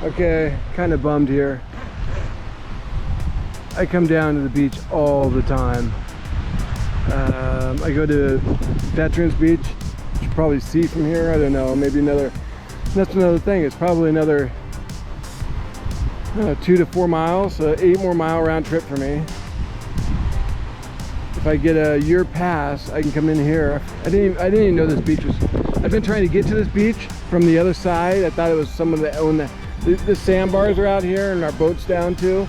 Okay, kind of bummed here. I come down to the beach all the time. I go to Veterans Beach. You should probably see from here. I don't know, maybe another, that's another thing. It's probably another 2 to 4 miles, 8 more mile round trip for me. If I get a year pass, I can come in here. I didn't even know this beach was, I've been trying to get to this beach from the other side. I thought it was someone that owned the sandbars are out here and our boat's down too.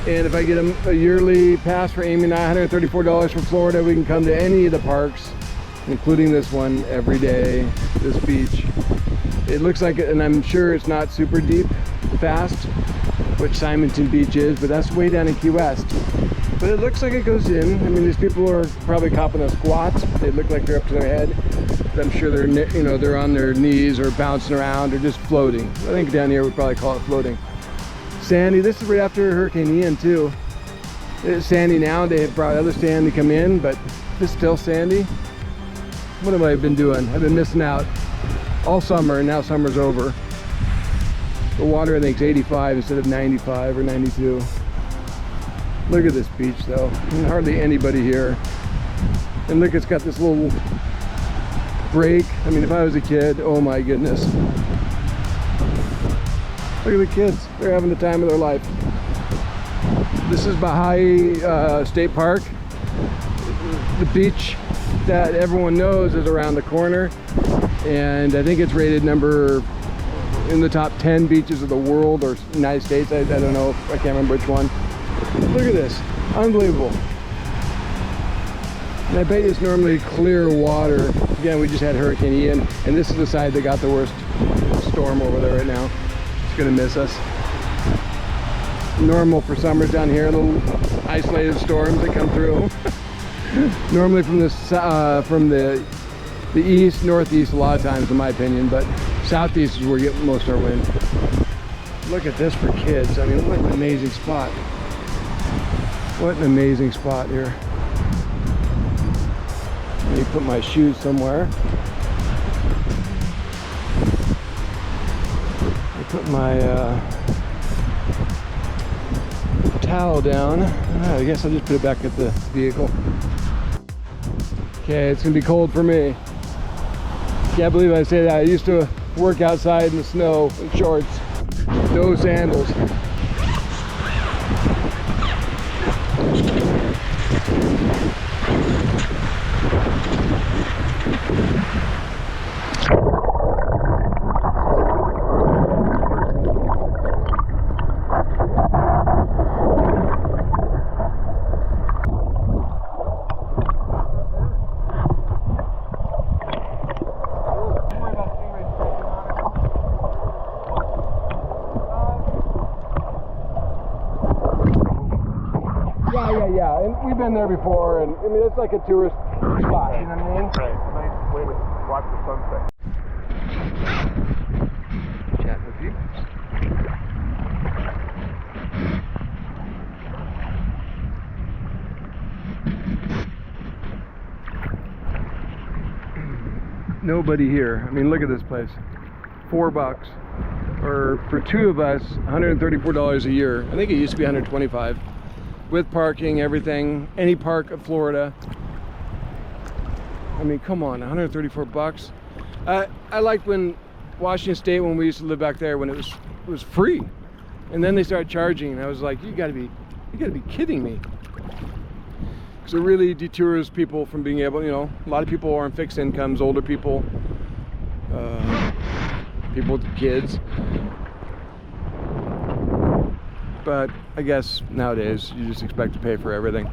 And if I get a yearly pass for Amy and I, $134 for Florida, we can come to any of the parks, including this one, every day, this beach. It looks like, and I'm sure it's not super deep, fast, which Simonton Beach is, but that's way down in Key West. But it looks like it goes in. I mean, these people are probably copping the squats. They look like they're up to their head. But I'm sure they're, you know, they're on their knees or bouncing around or just floating. I think down here we'd probably call it floating. Sandy, this is right after Hurricane Ian too. It's sandy now. They have brought other sand to come in, but this is still sandy. What have I been doing? I've been missing out all summer, and now summer's over. The water, I think, is 85 instead of 95 or 92. Look at this beach though. I mean, hardly anybody here. And look, it's got this little break. I mean, if I was a kid, oh my goodness. Look at the kids. They're having the time of their life. This is Bahia State Park. The beach that everyone knows is around the corner. And I think it's rated number in the top 10 beaches of the world or United States. I don't know. I can't remember which one. Look at this. Unbelievable. And I bet it's normally clear water. Again, we just had Hurricane Ian. And this is the side that got the worst storm over there right now. It's gonna miss us. Normal for summers down here, little isolated storms that come through. Normally from the east, northeast a lot of times in my opinion, but southeast is where you get most of our wind. Look at this for kids. I mean, what an amazing spot. What an amazing spot here. Let me put my shoes somewhere. Put my towel down. I guess I'll just put it back at the vehicle. Okay, it's gonna be cold for me. Can't believe I say that. I used to work outside in the snow in shorts, no sandals. Yeah, and we've been there before, and I mean, it's like a tourist spot, you know what I mean? Right, nice way to watch the sunset. Chat with you. Nobody here. I mean, look at this place. $4, or for two of us, $134 a year. I think it used to be $125. With parking, everything, any park of Florida. I mean, come on, 134 bucks. I liked when Washington State, when we used to live back there, when it was free, and then they started charging, and I was like, you gotta be kidding me. Because it really detours people from being able, you know, a lot of people are on fixed incomes, older people, people with kids. But I guess nowadays you just expect to pay for everything.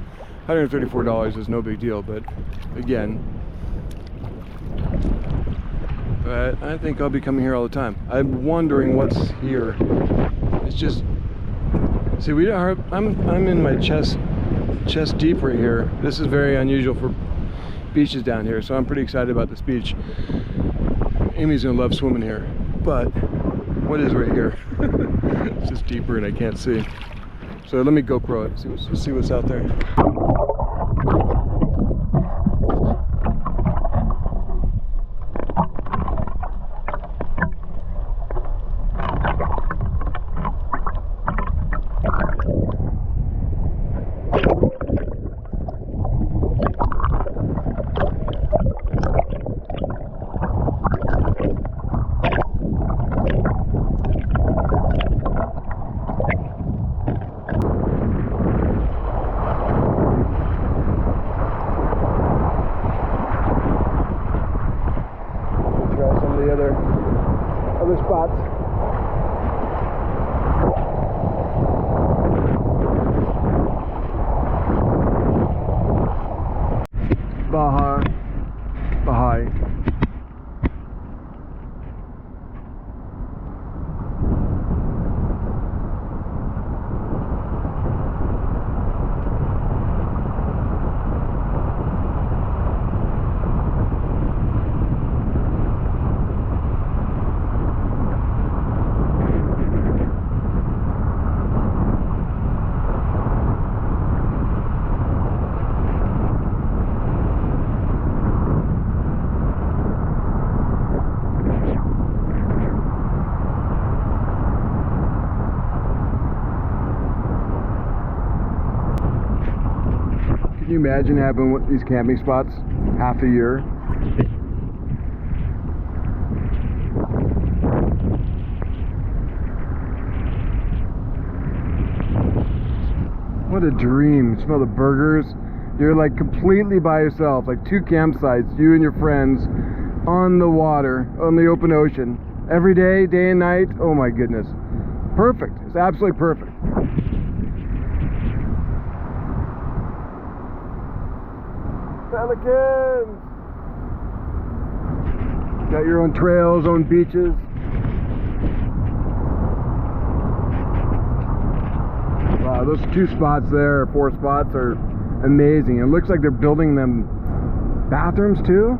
$134 is no big deal, but again, I think I'll be coming here all the time. I'm wondering what's here. It's just, see, I'm in my chest deep right here. This is very unusual for beaches down here, so I'm pretty excited about this beach. Amy's gonna love swimming here, but what is right here? It's just deeper and I can't see. So let me GoPro it, see what's out there. the other spots. Bahia. Can you imagine having these camping spots half a year? What a dream. Smell the burgers. You're like completely by yourself, like 2 campsites, you and your friends on the water, on the open ocean, every day, day and night. Oh my goodness. Perfect. It's absolutely perfect. Pelicans! Got your own trails, own beaches. Wow, those 2 spots there, 4 spots are amazing. It looks like they're building them bathrooms too.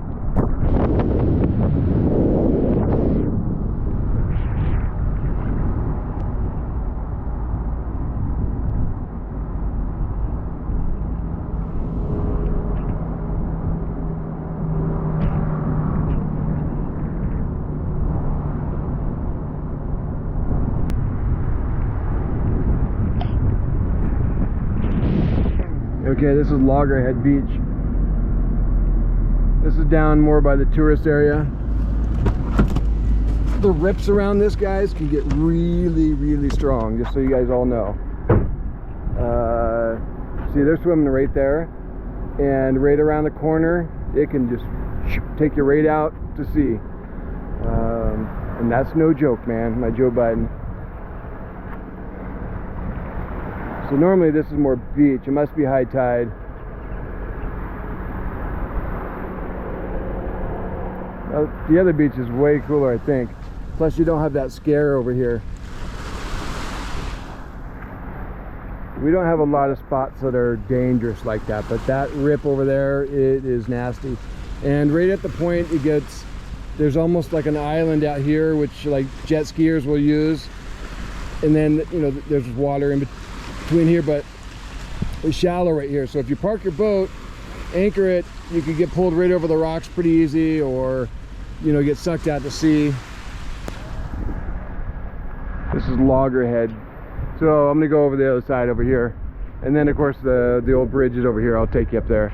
Okay, this is Loggerhead Beach. This is down more by the tourist area. The rips around this, guys, can get really, really strong, just so you guys all know. See, they're swimming right there. And right around the corner, it can just take you right out to sea. And that's no joke, man, my Joe Biden. So normally this is more beach. It must be high tide. The other beach is way cooler, I think. Plus you don't have that scare over here. We don't have a lot of spots that are dangerous like that, but that rip over there, it is nasty. And right at the point it gets, there's almost like an island out here, which like jet skiers will use. And then, you know, there's water in between here, but it's shallow right here. So if you park your boat, anchor it, you could get pulled right over the rocks pretty easy, or, you know, get sucked out to sea. This is Loggerhead. So I'm gonna go over the other side over here. And then of course the old bridge is over here. I'll take you up there.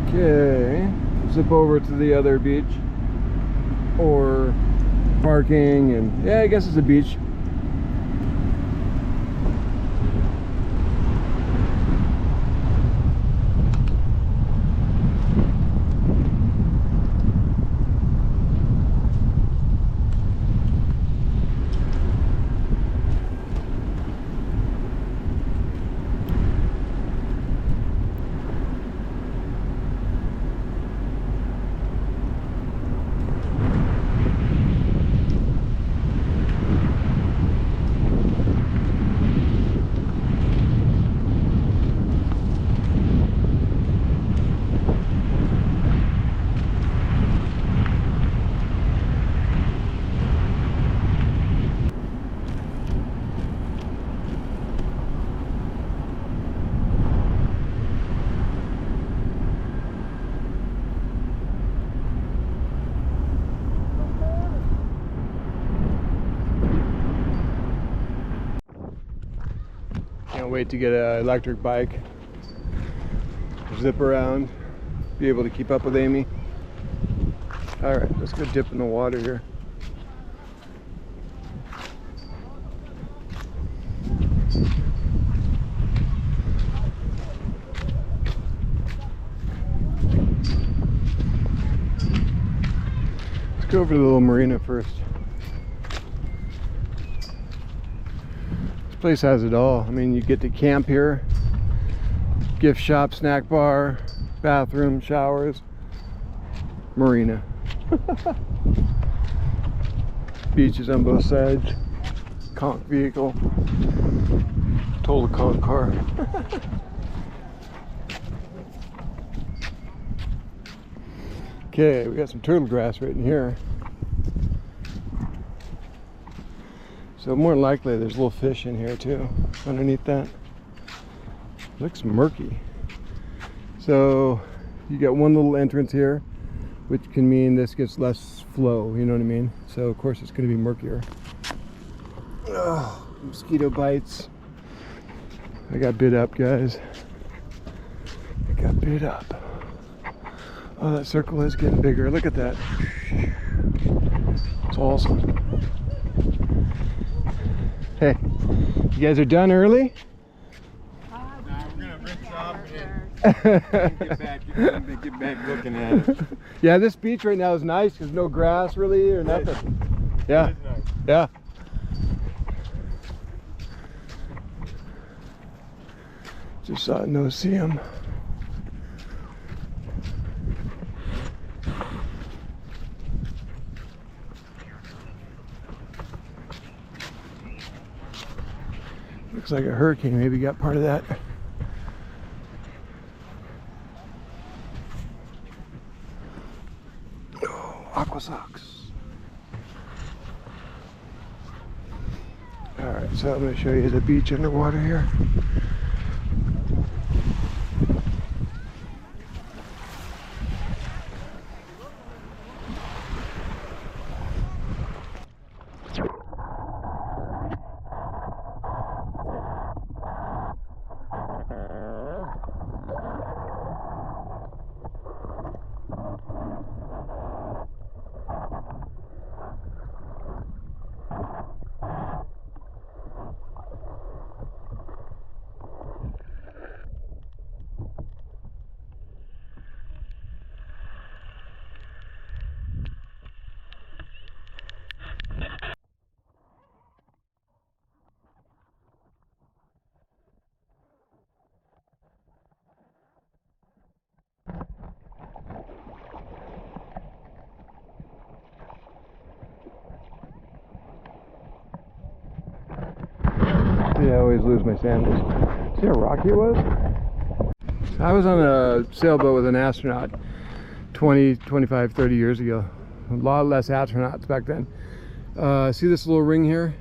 Okay, zip over to the other beach, or parking, and yeah, I guess it's a beach. Can't wait to get an electric bike, zip around, be able to keep up with Amy. All right, let's go dip in the water here. Let's go over to the little marina first. This place has it all. I mean, you get to camp here, gift shop, snack bar, bathroom, showers, marina. Beaches on both sides. Conch vehicle. Total conch car. Okay, we got some turtle grass right in here. So more than likely there's little fish in here too, underneath that. Looks murky. So you got one little entrance here, which can mean this gets less flow, you know what I mean? So of course it's going to be murkier. Oh, mosquito bites. I got bit up, guys. I got bit up. Oh, that circle is getting bigger. Look at that. It's awesome. Hey, you guys are done early? Nah, we're gonna rinse off and get back looking at it. Yeah, this beach right now is nice because no grass really or nothing. Yeah, It is nice. yeah. Just saw a no-see-em. Looks like a hurricane maybe got part of that. Oh, aqua socks. Alright, so I'm going to show you the beach underwater here. Yeah, I always lose my sandals. See how rocky it was? I was on a sailboat with an astronaut 20, 25, 30 years ago. A lot less astronauts back then. See this little ring here?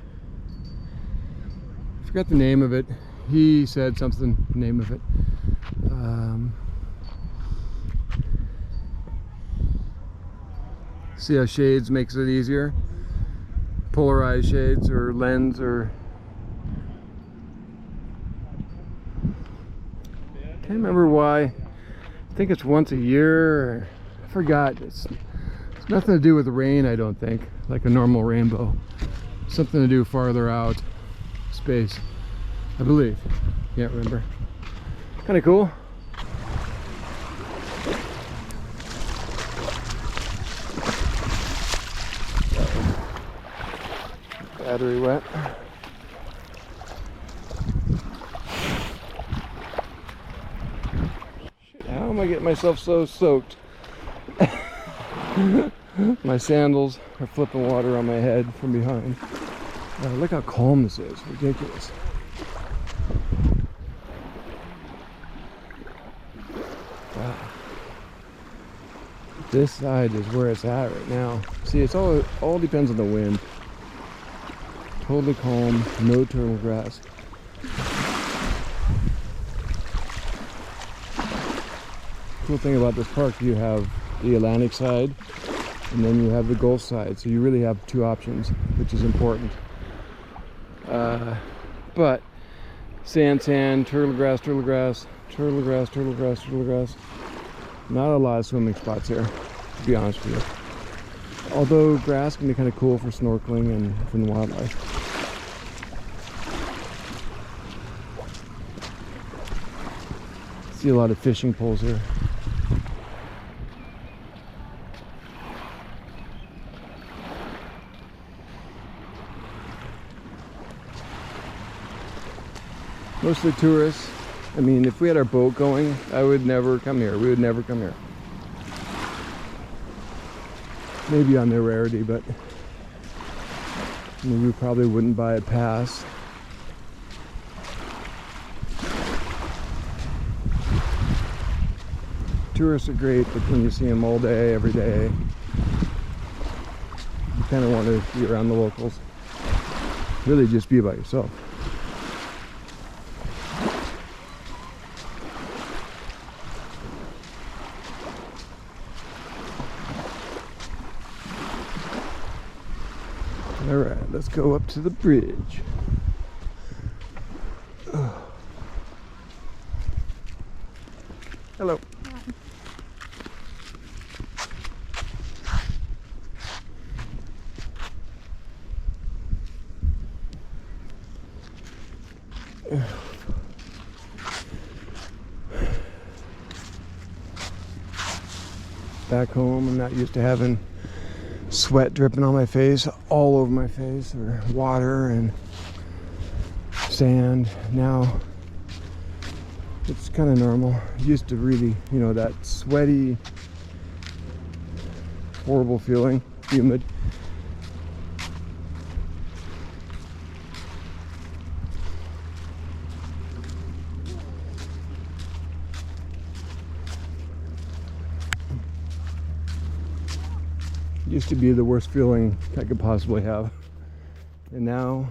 I forgot the name of it. He said something, name of it. See how shades makes it easier? Polarized shades or lens or... Can't remember why. I think it's once a year. I forgot. It's nothing to do with rain, I don't think, like a normal rainbow. Something to do farther out space, I believe. Can't remember. Kind of cool. Battery wet. How am I getting myself so soaked? My sandals are flipping water on my head from behind. Look how calm this is. Ridiculous. Wow. This side is where it's at right now. See, it's all depends on the wind. Totally calm, no turtle grass. Cool thing about this park, you have the Atlantic side and then you have the Gulf side, so you really have two options, which is important. But sand, turtle grass, turtle grass, turtle grass, turtle grass, turtle grass. Not a lot of swimming spots here, to be honest with you. Although grass can be kind of cool for snorkeling and from the wildlife. See a lot of fishing poles here. Mostly tourists. I mean, if we had our boat going, I would never come here. We would never come here. Maybe on their rarity, but I mean, we probably wouldn't buy a pass. Tourists are great, but when you see them all day, every day, you kind of want to be around the locals. Really just be by yourself. All right, let's go up to the bridge. Oh. Hello. Back home, I'm not used to having sweat dripping on my face, all over my face, or water and sand. Now it's kind of normal. Used to really, you know, that sweaty, horrible feeling, humid. Used to be the worst feeling I could possibly have, and now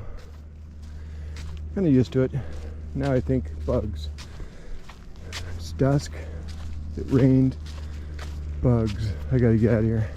kind of used to it. Now I think bugs. It's dusk, it rained, bugs. I gotta get out of here.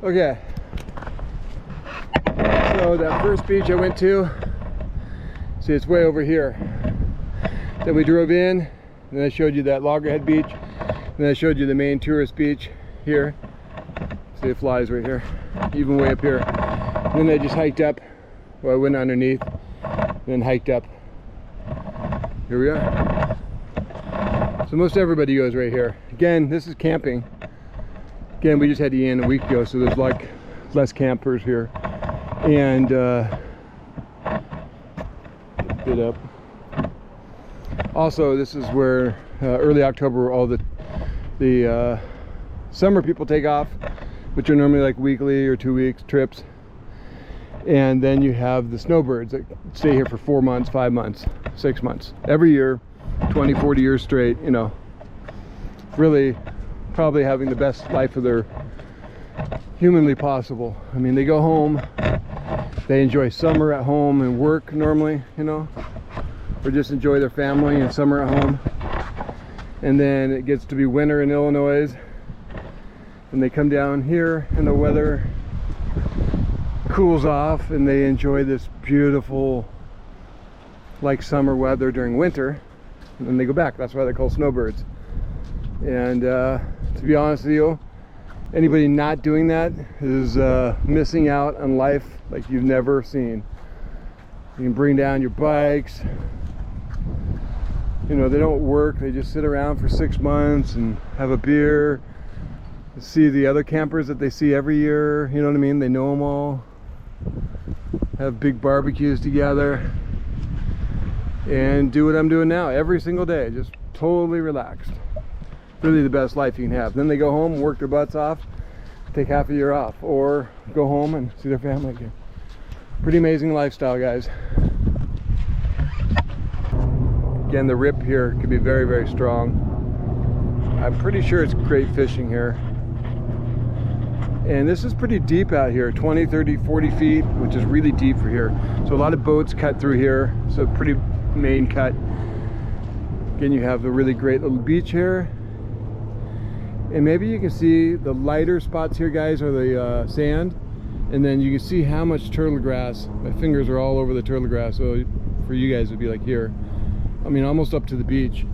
Okay, so that first beach I went to, see, it's way over here. Then we drove in, and then I showed you that loggerhead beach, and then I showed you the main tourist beach here. See, it flies right here, even way up here. And then I just hiked up, well, I went underneath, and then hiked up. Here we are. So most everybody goes right here. Again, this is camping. Again, we just had Ian a week ago, so there's like less campers here. And bit up. Also, this is where early October all the summer people take off, which are normally like weekly or 2 weeks trips. And then you have the snowbirds that stay here for 4 months, 5 months, 6 months. Every year, 20, 40 years straight, you know. Really probably having the best life of their humanly possible. I mean, they go home, they enjoy summer at home and work normally, you know, or just enjoy their family and summer at home. And then it gets to be winter in Illinois, and they come down here and the weather cools off and they enjoy this beautiful like summer weather during winter, and then they go back. That's why they're called snowbirds. And to be honest with you, anybody not doing that is missing out on life like you've never seen. You can bring down your bikes. You know, they don't work, they just sit around for 6 months and have a beer, see the other campers that they see every year, you know what I mean? They know them all, have big barbecues together, and do what I'm doing now every single day, just totally relaxed. Really the best life you can have. Then they go home, work their butts off, take half a year off or go home and see their family again. Pretty amazing lifestyle, guys. Again, the rip here can be very, very strong. I'm pretty sure it's great fishing here. And this is pretty deep out here, 20, 30, 40 feet, which is really deep for here. So a lot of boats cut through here, so pretty main cut. Again, you have a really great little beach here. And maybe you can see the lighter spots here, guys, are the sand. And then you can see how much turtle grass. My fingers are all over the turtle grass, so for you guys it would be like here. I mean, almost up to the beach.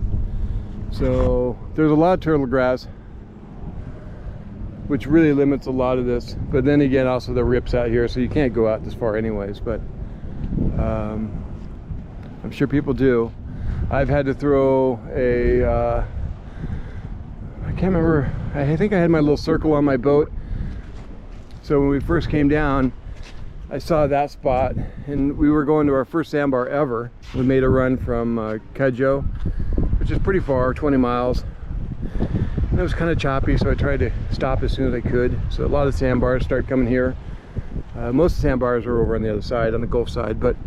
So there's a lot of turtle grass, which really limits a lot of this. But then again, also the rips out here, so you can't go out this far anyways. But I'm sure people do. I've had to throw a, I can't remember, I think I had my little circle on my boat. So when we first came down, I saw that spot, and we were going to our first sandbar ever. We made a run from Cudjoe, which is pretty far, 20 miles. And it was kind of choppy, so I tried to stop as soon as I could. So a lot of sandbars start coming here. Most sandbars are over on the other side, on the Gulf side. But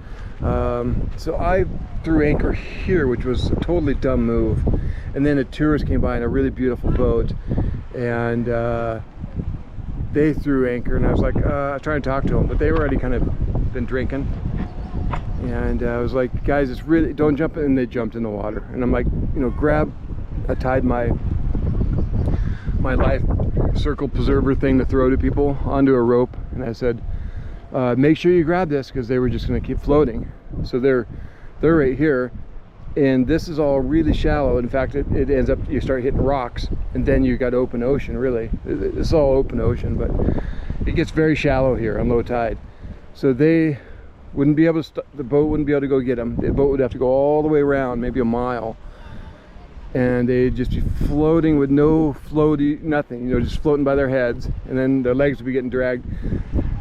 so I threw anchor here, which was a totally dumb move. And then a tourist came by in a really beautiful boat, and they threw anchor, and I was like, trying to talk to them, but they were already kind of been drinking. And I was like, guys, it's really, don't jump in. And they jumped in the water. And I'm like, you know, I tied my life circle preserver thing to throw to people onto a rope. And I said, make sure you grab this, because they were just going to keep floating. So they're right here. And this is all really shallow. In fact, it ends up, you start hitting rocks, and then you got open ocean, really. It's all open ocean, but it gets very shallow here on low tide. So they wouldn't be able to, the boat wouldn't be able to go get them. The boat would have to go all the way around, maybe a mile. And they'd just be floating with no floaty, nothing, you know, just floating by their heads. And then their legs would be getting dragged.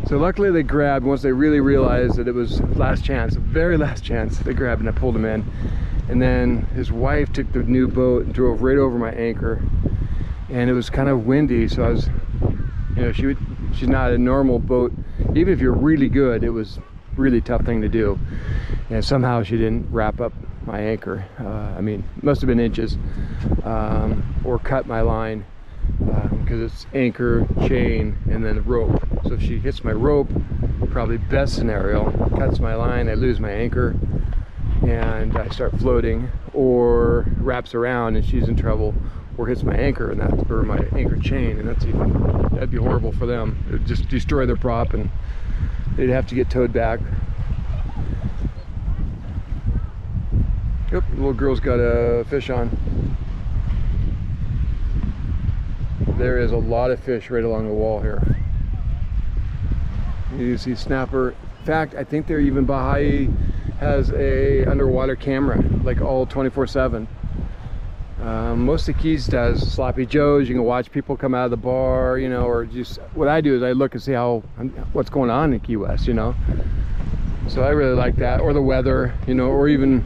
So luckily they grabbed, once they really realized that it was last chance, the very last chance, they grabbed and I pulled him in. And then his wife took the new boat and drove right over my anchor. And it was kind of windy, so I was, you know, she's not a normal boat. Even if you're really good, it was a really tough thing to do. And somehow she didn't wrap up my anchor. I mean, it must have been inches, or cut my line, because it's anchor, chain, and then rope. So if she hits my rope, probably best scenario, cuts my line, I lose my anchor, and I start floating, or wraps around and she's in trouble, or hits my anchor, and that's, or my anchor chain, and that'd be horrible for them. It would just destroy their prop, and they'd have to get towed back. Yep, the little girl's got a fish on. There is a lot of fish right along the wall here. You see snapper. In fact, I think they're even, Bahia has a underwater camera, like all 24/7. Most of the Keys does Sloppy Joe's. You can watch people come out of the bar, you know, or just, what I do is I look and see what's going on in Key West, you know. So I really like that, or the weather, you know, or even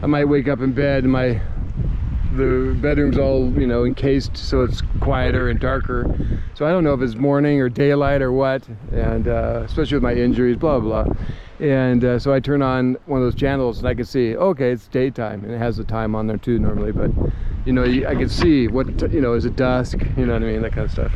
I might wake up in bed and the bedroom's all, you know, encased, so it's quieter and darker. So I don't know if it's morning or daylight or what, and especially with my injuries, blah blah blah. And so I turn on one of those channels and I can see, okay, it's daytime, and it has the time on there too normally, but you know, I can see what, you know, is it dusk, you know what I mean, that kind of stuff.